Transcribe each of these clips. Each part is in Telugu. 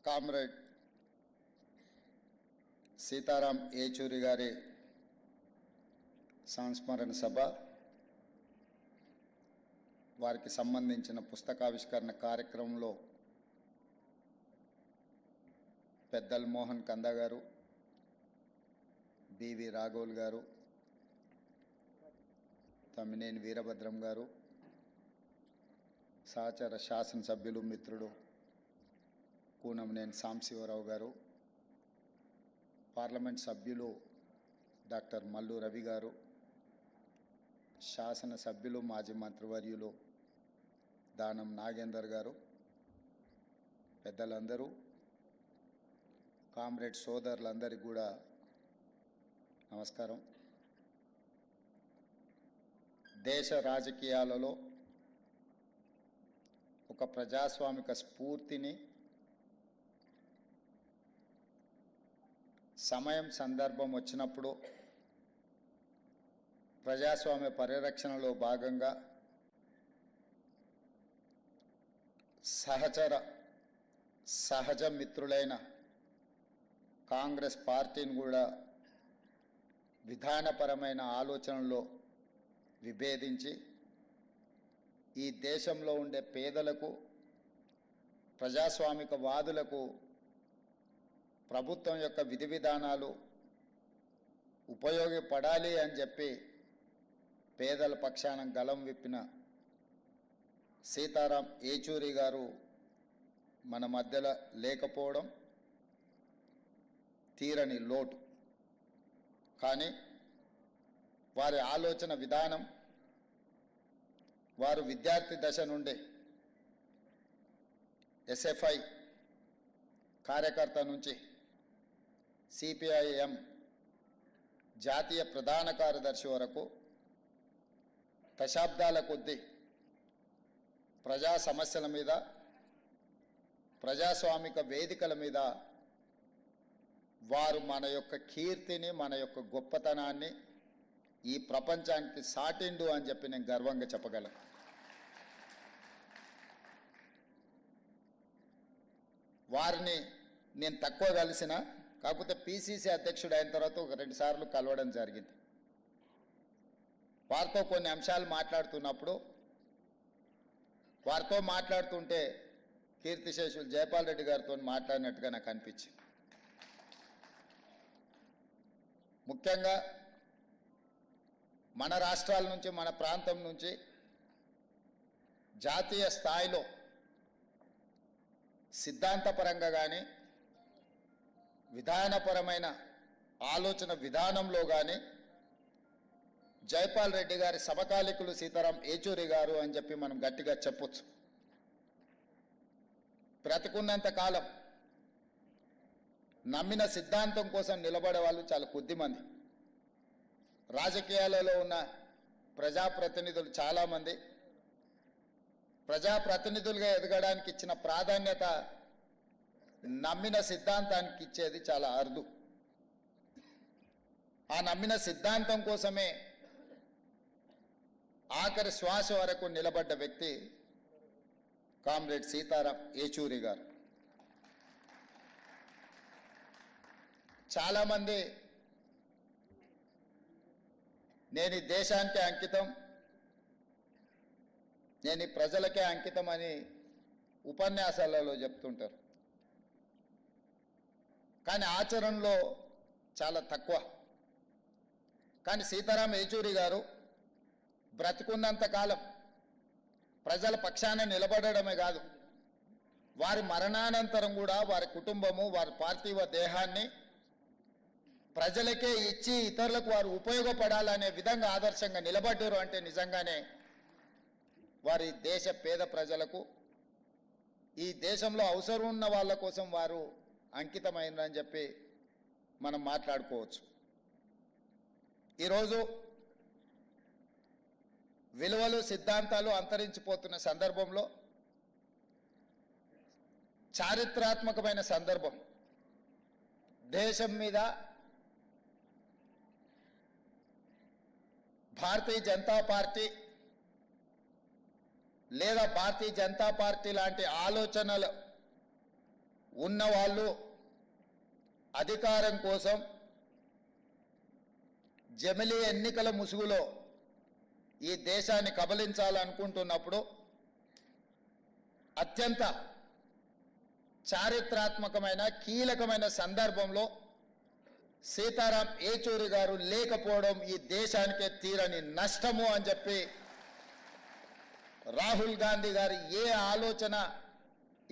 కామ్రేడ్ సీతారాం ఏచూరి గారి సంస్మరణ సభ, వారికి సంబంధించిన పుస్తకావిష్కరణ కార్యక్రమంలో పెద్దల్ మోహన్ కంద గారు, బివి రాఘవుల్ గారు, తమ్మినేని వీరభద్రం గారు, సహచర శాసనసభ్యులు మిత్రుడు కూనంనేని సాంబశివరావు గారు, పార్లమెంట్ సభ్యులు డాక్టర్ మల్లు రవి గారు, శాసనసభ్యులు మాజీ మంత్రివర్యులు దానం నాగేందర్ గారు, పెద్దలందరూ, కామ్రేడ్ సోదరులందరికీ కూడా నమస్కారం. దేశ రాజకీయాలలో ఒక ప్రజాస్వామిక స్ఫూర్తిని సమయం సందర్భం వచ్చినప్పుడు ప్రజాస్వామ్య పరిరక్షణలో భాగంగా సహజ మిత్రులైన కాంగ్రెస్ పార్టీని కూడా విధానపరమైన ఆలోచనలో విభేదించి ఈ దేశంలో ఉండే పేదలకు, ప్రజాస్వామిక వాదులకు ప్రభుత్వం యొక్క విధి విధానాలు ఉపయోగపడాలి అని చెప్పి పేదల పక్షాన గలం విప్పిన సీతారాం ఏచూరి గారు మన మధ్యలో లేకపోవడం తీరని లోటు. కానీ వారి ఆలోచన విధానం, వారు విద్యార్థి దశ నుండి ఎస్ఎఫ్ఐ కార్యకర్త నుంచి సిపిఐఎం జాతీయ ప్రధాన కార్యదర్శి వరకు దశాబ్దాల కొద్దీ ప్రజా సమస్యల మీద, ప్రజాస్వామిక వేదికల మీద వారు మన యొక్క కీర్తిని, మన యొక్క గొప్పతనాన్ని ఈ ప్రపంచానికి సాటిండు అని చెప్పి నేను గర్వంగా చెప్పగలను. వారిని నేను తక్కువ కలిసిన, కాకపోతే పిసిసి అధ్యక్షుడు అయిన తర్వాత ఒక 2 సార్లు కలవడం జరిగింది. వారితో కొన్ని అంశాలు మాట్లాడుతున్నప్పుడు, వారితో మాట్లాడుతుంటే కీర్తిశేషులు జయపాల్ రెడ్డి గారితో మాట్లాడినట్టుగా నాకు అనిపించింది. ముఖ్యంగా మన రాష్ట్రాల నుంచి, మన ప్రాంతం నుంచి జాతీయ స్థాయిలో సిద్ధాంతపరంగా కానీ, విధానపరమైన ఆలోచన విధానంలో కానీ జైపాల్ రెడ్డి గారి సమకాలికులు సీతారాం ఏచూరి గారు అని చెప్పి మనం గట్టిగా చెప్పొచ్చు. బ్రతికున్నంత కాలం నమ్మిన సిద్ధాంతం కోసం నిలబడే వాళ్ళు చాలా కొద్దిమంది. రాజకీయాలలో ఉన్న ప్రజాప్రతినిధులు చాలామంది ప్రజాప్రతినిధులుగా ఎదగడానికి ఇచ్చిన ప్రాధాన్యత నమ్మిన సిద్ధాంతానికి ఇచ్చేది చాలా అరుదు. ఆ నమ్మిన సిద్ధాంతం కోసమే ఆఖరి శ్వాస వరకు నిలబడ్డ వ్యక్తి కామ్రేడ్ సీతారాం ఏచూరి గారు. చాలామంది నేను ఈ దేశానికే అంకితం, నేను ఈ ప్రజలకే అంకితం అని ఉపన్యాసాలలో చెప్తుంటారు. కానీ ఆచరణలో చాలా తక్కువ. కానీ సీతారాం ఏచూరి గారు బ్రతికున్నంత కాలం ప్రజల పక్షాన నిలబడడమే కాదు, వారి మరణానంతరం కూడా వారి కుటుంబము, వారి పార్థివ దేహాన్ని ప్రజలకే ఇచ్చి ఇతరులకు వారు ఉపయోగపడాలనే విధంగా ఆదర్శంగా నిలబడ్డారు. అంటే నిజంగానే వారి దేశ పేద ప్రజలకు, ఈ దేశంలో అవసరం ఉన్న వాళ్ళ కోసం వారు అంకితమైందని చెప్పి మనం మాట్లాడుకోవచ్చు. ఈరోజు విలువలు, సిద్ధాంతాలు అంతరించిపోతున్న సందర్భంలో, చారిత్రాత్మకమైన సందర్భం, దేశం మీద భారతీయ జనతా పార్టీ లేదా భారతీయ జనతా పార్టీ లాంటి ఆలోచనలు ఉన్నవాళ్ళు అధికారం కోసం జమిలీ ఎన్నికల ముసుగులో ఈ దేశాన్ని కబలించాలనుకుంటున్నప్పుడు అత్యంత చారిత్రాత్మకమైన కీలకమైన సందర్భంలో సీతారాం ఏచూరి గారు లేకపోవడం ఈ దేశానికే తీరని నష్టము అని చెప్పి రాహుల్ గాంధీ గారు ఏ ఆలోచన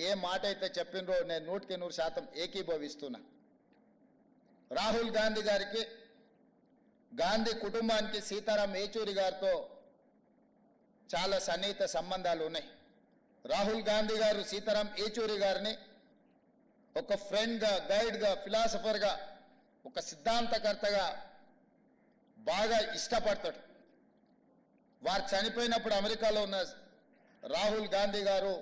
ఏ మాట అయితే చెప్పినరో నేను 100% ఏకీభవిస్తున్నా. రాహుల్ గాంధీ గారికి, గాంధీ కుటుంబానికి సీతారాం ఏచూరి గారితో చాలా సన్నిహిత సంబంధాలు ఉన్నాయి. రాహుల్ గాంధీ గారు సీతారాం ఏచూరి గారిని ఒక ఫ్రెండ్గా, గైడ్గా, ఫిలాసఫర్గా, ఒక సిద్ధాంతకర్తగా బాగా ఇష్టపడతాడు. వారు చనిపోయినప్పుడు అమెరికాలో ఉన్న రాహుల్ గాంధీ గారు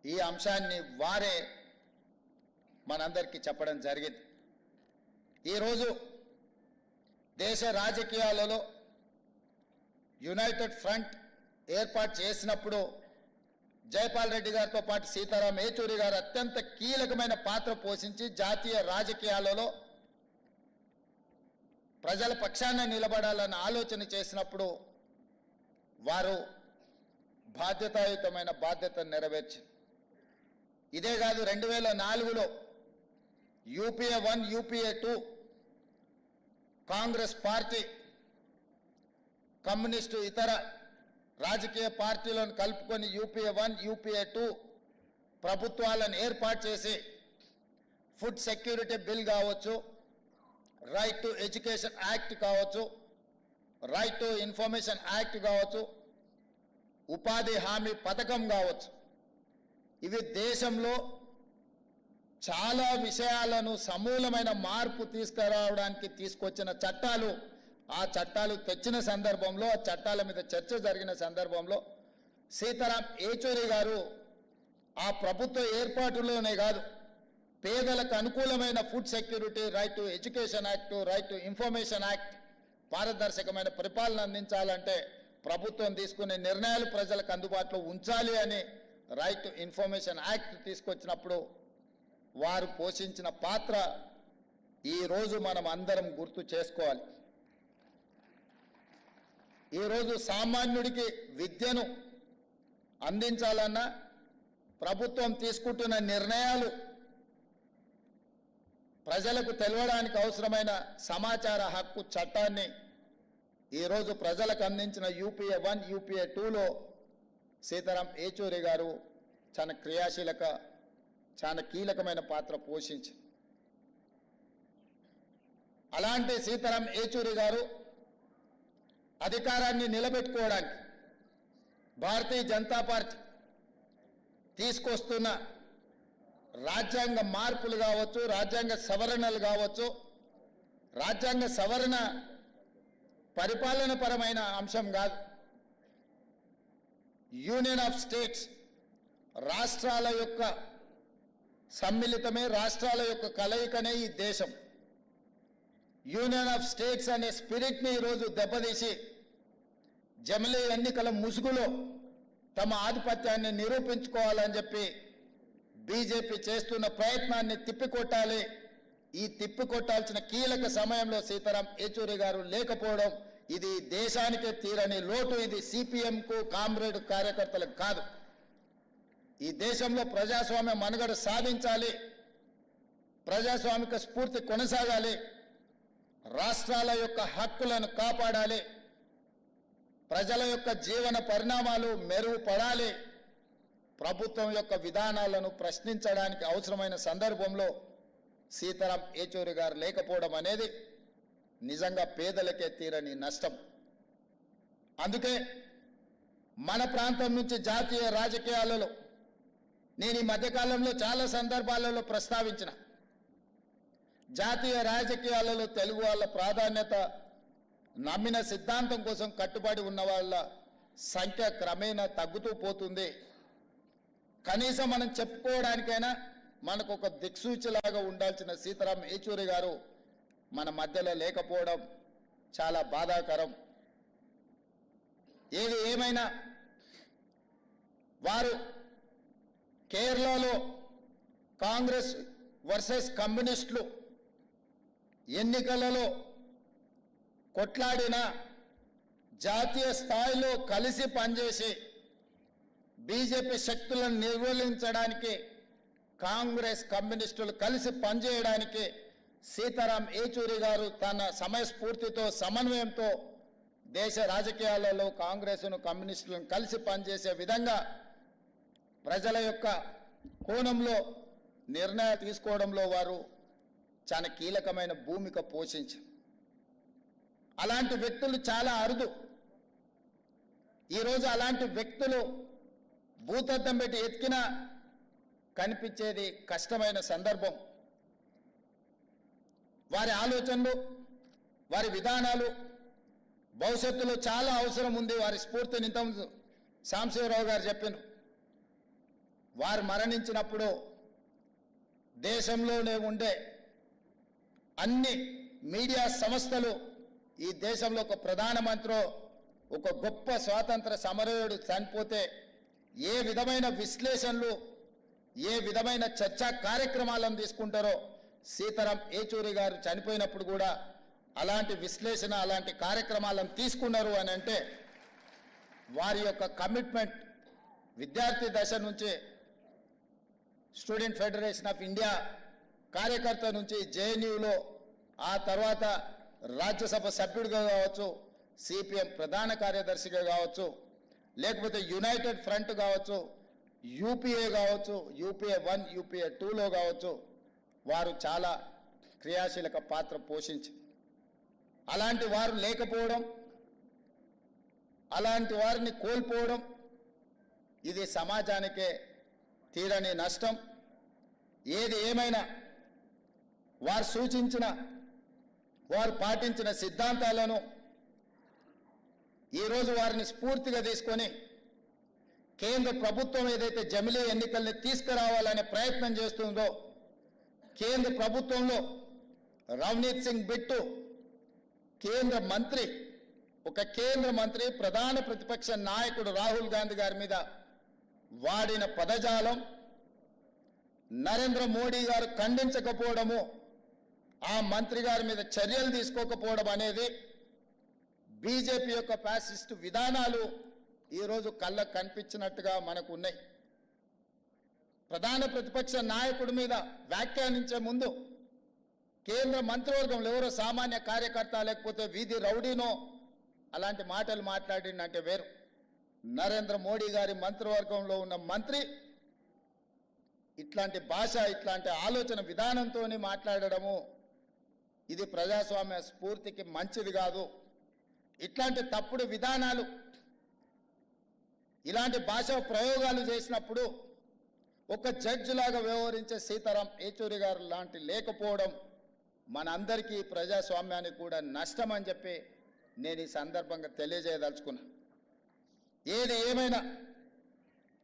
ఈ అంశాన్ని వారే మనందరికీ చెప్పడం జరిగింది. ఈరోజు దేశ రాజకీయాలలో యునైటెడ్ ఫ్రంట్ ఏర్పాటు చేసినప్పుడు జైపాల్ రెడ్డి గారితో పాటు సీతారాం ఏచూరి గారు అత్యంత కీలకమైన పాత్ర పోషించి జాతీయ రాజకీయాలలో ప్రజల పక్షాన నిలబడాలన్న ఆలోచన చేసినప్పుడు వారు బాధ్యతాయుతమైన బాధ్యతను నెరవేర్చి, ఇదే కాదు 2004లో UPA 1, UPA 2 Congress party, communist, ఇతర రాజకీయ పార్టీలను కలుపుకొని యూపీఏ 1, యూపీఏ 2 ప్రభుత్వాలను ఏర్పాటు చేసి ఫుడ్ సెక్యూరిటీ బిల్ కావచ్చు, రైట్ టు ఎడ్యుకేషన్ యాక్ట్ కావచ్చు, రైట్ టు ఇన్ఫర్మేషన్ యాక్ట్ కావచ్చు, ఉపాధి హామీ పథకం కావచ్చు, ఇవి దేశంలో చాలా విషయాలను సమూలమైన మార్పు తీసుకురావడానికి తీసుకొచ్చిన చట్టాలు. ఆ చట్టాలు తెచ్చిన సందర్భంలో, ఆ చట్టాల మీద చర్చ జరిగిన సందర్భంలో సీతారాం ఏచూరి గారు ఆ ప్రభుత్వ ఏర్పాటులోనే కాదు, పేదలకు అనుకూలమైన food security, right to education act, right to information act, పారదర్శకమైన పరిపాలన అందించాలంటే ప్రభుత్వం తీసుకునే నిర్ణయాలు ప్రజలకు అందుబాటులో ఉంచాలి అని రైట్ టు ఇన్ఫర్మేషన్ యాక్ట్ తీసుకొచ్చినప్పుడు వారు పోషించిన పాత్ర ఈరోజు మనం అందరం గుర్తు చేసుకోవాలి. ఈరోజు సామాన్యుడికి విద్యను అందించాలన్నా ప్రభుత్వం తీసుకుంటున్న నిర్ణయాలు ప్రజలకు తెలవడానికి అవసరమైన సమాచార హక్కు చట్టాన్ని ఈరోజు ప్రజలకు అందించిన యూపీఏ 1, యూపీఏ 2లో సీతారాం ఏచూరి గారు చాలా క్రియాశీలక, చాలా కీలకమైన పాత్ర పోషించి, అలాంటి సీతారాం ఏచూరి గారు అధికారాన్ని నిలబెట్టుకోవడానికి భారతీయ జనతా పార్టీ తీసుకొస్తున్న రాజ్యాంగ మార్పులు కావచ్చు, రాజ్యాంగ సవరణలు కావచ్చు, రాజ్యాంగ సవరణ పరిపాలన పరమైన అంశం కాదు, యూనియన్ ఆఫ్ స్టేట్స్, రాష్ట్రాల యొక్క సమ్మిళితమే, రాష్ట్రాల యొక్క కలయికనే ఈ దేశం. యూనియన్ ఆఫ్ స్టేట్స్ అనే స్పిరిట్ని ఈరోజు దెబ్బతీసి జమిలీ ఎన్నికల ముసుగులో తమ ఆధిపత్యాన్ని నిరూపించుకోవాలని చెప్పి బీజేపీ చేస్తున్న ప్రయత్నాన్ని తిప్పికొట్టాలి. ఈ తిప్పికొట్టాల్సిన కీలక సమయంలో సీతారాం ఏచూరి గారు లేకపోవడం ఇది దేశానికే తీరని లోటు. ఇది సిపిఎంకు, కామ్రేడ్ కార్యకర్తలకు కాదు. ఈ దేశంలో ప్రజాస్వామ్య మనుగడ సాధించాలి, ప్రజాస్వామిక స్ఫూర్తి కొనసాగాలి, రాష్ట్రాల యొక్క హక్కులను కాపాడాలి, ప్రజల యొక్క జీవన పరిణామాలు మెరుగుపడాలి, ప్రభుత్వం యొక్క విధానాలను ప్రశ్నించడానికి అవసరమైన సందర్భంలో సీతారాం ఏచూరి గారు లేకపోవడం అనేది నిజంగా పేదలకే తీరని నష్టం. అందుకే మన ప్రాంతం నుంచి జాతీయ రాజకీయాలలో నేను ఈ మధ్యకాలంలో చాలా సందర్భాలలో ప్రస్తావించిన, జాతీయ రాజకీయాలలో తెలుగు వాళ్ళ ప్రాధాన్యత, నమ్మిన సిద్ధాంతం కోసం కట్టుబడి ఉన్న వాళ్ళ సంఖ్య క్రమేణా తగ్గుతూ పోతుంది. కనీసం మనం చెప్పుకోవడానికైనా మనకు ఒక దిక్సూచిలాగా ఉండాల్సిన సీతారాం ఏచూరి గారు మన మధ్యలో లేకపోవడం చాలా బాధాకరం. ఏది ఏమైనా వారు కేరళలో కాంగ్రెస్ వర్సెస్ కమ్యూనిస్టులు ఎన్నికలలో కొట్లాడిన జాతీయ స్థాయిలో కలిసి పనిచేసి బీజేపీ శక్తులను నిర్మూలించడానికి కాంగ్రెస్ కమ్యూనిస్టులు కలిసి పనిచేయడానికి సీతారాం ఏచూరి గారు తన సమయస్ఫూర్తితో సమన్వయంతో దేశ రాజకీయాలలో కాంగ్రెస్ను కమ్యూనిస్టులను కలిసి పనిచేసే విధంగా ప్రజల యొక్క కోణంలో నిర్ణయాలు తీసుకోవడంలో వారు చాలా కీలకమైన భూమిక పోషించారు. అలాంటి వ్యక్తులు చాలా అరుదు. ఈరోజు అలాంటి వ్యక్తులు భూతద్దం పెట్టి ఎతికినా కనిపించేది కష్టమైన సందర్భం. వారి ఆలోచనలు, వారి విధానాలు భవిష్యత్తులో చాలా అవసరం ఉంది. వారి స్ఫూర్తిని ఇంతకుముందు సాంబశివరావు గారు చెప్పారు. వారు మరణించినప్పుడు దేశంలోనే ఉండే అన్ని మీడియా సంస్థలు ఈ దేశంలో ఒక ప్రధానమంత్రి, ఒక గొప్ప స్వాతంత్ర సమరయోధుడు చనిపోతే ఏ విధమైన విశ్లేషణలు, ఏ విధమైన చర్చా కార్యక్రమాలను తీసుకుంటారో సీతారాం ఏచూరి గారు చనిపోయినప్పుడు కూడా అలాంటి విశ్లేషణ, అలాంటి కార్యక్రమాలను తీసుకున్నారు అని అంటే వారి యొక్క కమిట్మెంట్ విద్యార్థి దశ నుంచి స్టూడెంట్ ఫెడరేషన్ ఆఫ్ ఇండియా కార్యకర్త నుంచి జేఎన్యూలో, ఆ తర్వాత రాజ్యసభ సభ్యుడిగా కావచ్చు, సిపిఎం ప్రధాన కార్యదర్శిగా కావచ్చు, లేకపోతే యునైటెడ్ ఫ్రంట్ కావచ్చు, యూపీఏ కావచ్చు, యూపీఏ 1, యూపీఏ 2లో కావచ్చు, వారు చాలా క్రియాశీలక పాత్ర పోషించి అలాంటి వారు లేకపోవడం, అలాంటి వారిని కోల్పోవడం ఇది సమాజానికే తీరని నష్టం. ఏది ఏమైనా వారు సూచించిన, వారు పాటించిన సిద్ధాంతాలను ఈరోజు వారిని స్ఫూర్తిగా తీసుకొని కేంద్ర ప్రభుత్వం ఏదైతే జమిలీ ఎన్నికల్ని తీసుకురావాలనే ప్రయత్నం చేస్తుందో, కేంద్ర ప్రభుత్వంలో రవనీత్ సింగ్ బిట్టు కేంద్ర మంత్రి, ఒక కేంద్ర మంత్రి ప్రధాన ప్రతిపక్ష నాయకుడు రాహుల్ గాంధీ గారి మీద వాడిన పదజాలం, నరేంద్ర మోడీ గారు ఖండించకపోవడము, ఆ మంత్రి గారి మీద చర్యలు తీసుకోకపోవడం అనేది బీజేపీ యొక్క ఫ్యాసిస్ట్ విధానాలు ఈరోజు కళ్ళకు కనిపించినట్టుగా మనకు ఉన్నాయి. ప్రధాన ప్రతిపక్ష నాయకుడి మీద వ్యాఖ్యానించే ముందు కేంద్ర మంత్రివర్గంలో ఎవరో సామాన్య కార్యకర్త లేకపోతే వీధి రౌడీనో అలాంటి మాటలు మాట్లాడిందంటే వేరు. నరేంద్ర మోడీ గారి మంత్రివర్గంలో ఉన్న మంత్రి ఇట్లాంటి భాష, ఇట్లాంటి ఆలోచన విధానంతో మాట్లాడడము ఇది ప్రజాస్వామ్య స్ఫూర్తికి మంచిది కాదు. ఇట్లాంటి తప్పుడు విధానాలు, ఇలాంటి భాష ప్రయోగాలు చేసినప్పుడు ఒక జడ్జి లాగా వ్యవహరించే సీతారాం ఏచూరి గారు లాంటి లేకపోవడం మనందరికీ ప్రజాస్వామ్యానికి కూడా నష్టం అని చెప్పి నేను ఈ సందర్భంగా తెలియజేయదలుచుకున్నా. ఏది ఏమైనా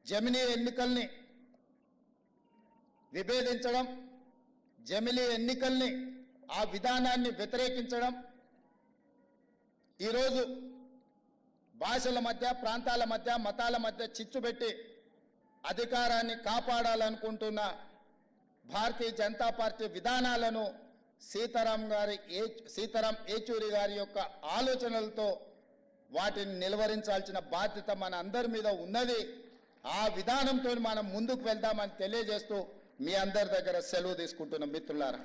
జమిలీ ఎన్నికల్ని విభేదించడం, జమిలీ ఎన్నికల్ని ఆ విధానాన్ని వ్యతిరేకించడం, ఈరోజు భాషల మధ్య, ప్రాంతాల మధ్య, మతాల మధ్య చిచ్చుపెట్టి అధికారాన్ని కాపాడాలనుకుంటున్న భారతీయ జనతా పార్టీ విధానాలను సీతారాం ఏచూరి గారి యొక్క ఆలోచనలతో వాటిని నిలువరించాల్సిన బాధ్యత మన అందరి మీద ఉన్నది. ఆ విధానంతో మనం ముందుకు వెళ్దామని తెలియజేస్తూ మీ అందరి దగ్గర సెలవు తీసుకుంటున్న మిత్రులారా.